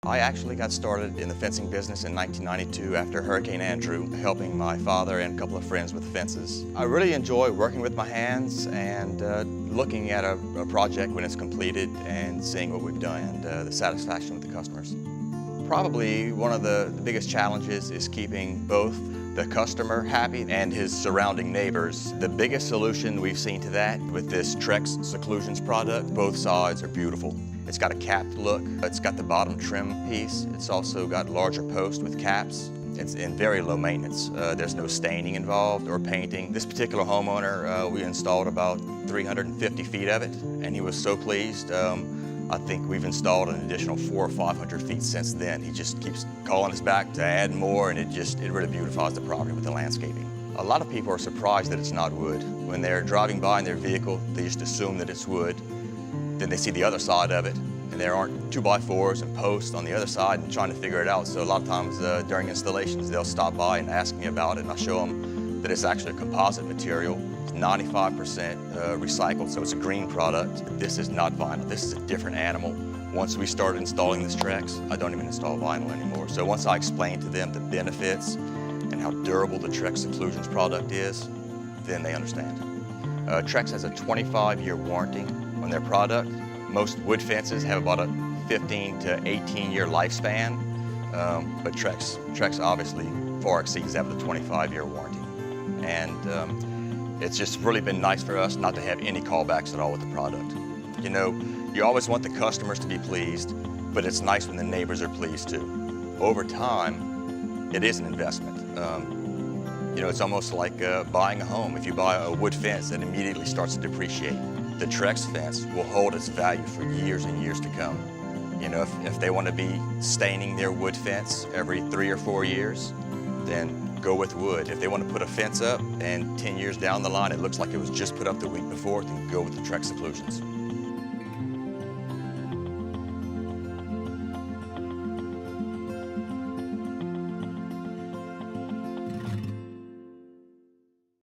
I actually got started in the fencing business in 1992 after Hurricane Andrew, helping my father and a couple of friends with fences. I really enjoy working with my hands and looking at a project when it's completed and seeing what we've done and the satisfaction with the customers. Probably one of the biggest challenges is keeping both the customer happy and his surrounding neighbors. The biggest solution we've seen to that with this Trex Seclusions product, both sides are beautiful. It's got a capped look, it's got the bottom trim piece, it's also got larger posts with caps. It's in very low maintenance. There's no staining involved or painting. This particular homeowner, we installed about 350 feet of it, and he was so pleased. I think we've installed an additional 400 or 500 feet since then. He just keeps calling us back to add more, and it really beautifies the property with the landscaping. A lot of people are surprised that it's not wood. When they're driving by in their vehicle, they just assume that it's wood. Then they see the other side of it, and there aren't 2x4s and posts on the other side and trying to figure it out. So a lot of times during installations, they'll stop by and ask me about it, and I show them that it's actually a composite material. 95% recycled, so it's a green product. This is not vinyl. This is a different animal. Once we started installing this Trex, I don't even install vinyl anymore. So once I explain to them the benefits and how durable the Trex Seclusions product is, then they understand. Trex has a 25-year warranty on their product. Most wood fences have about a 15 to 18-year lifespan, but Trex obviously far exceeds that with a 25-year warranty. And it's just really been nice for us not to have any callbacks at all with the product. You know, you always want the customers to be pleased, but it's nice when the neighbors are pleased too. Over time, it is an investment. You know, it's almost like buying a home. If you buy a wood fence, it immediately starts to depreciate. The Trex fence will hold its value for years and years to come. You know, if they want to be staining their wood fence every 3 or 4 years, then go with wood. If they want to put a fence up and 10 years down the line it looks like it was just put up the week before, then go with the Trex Seclusions.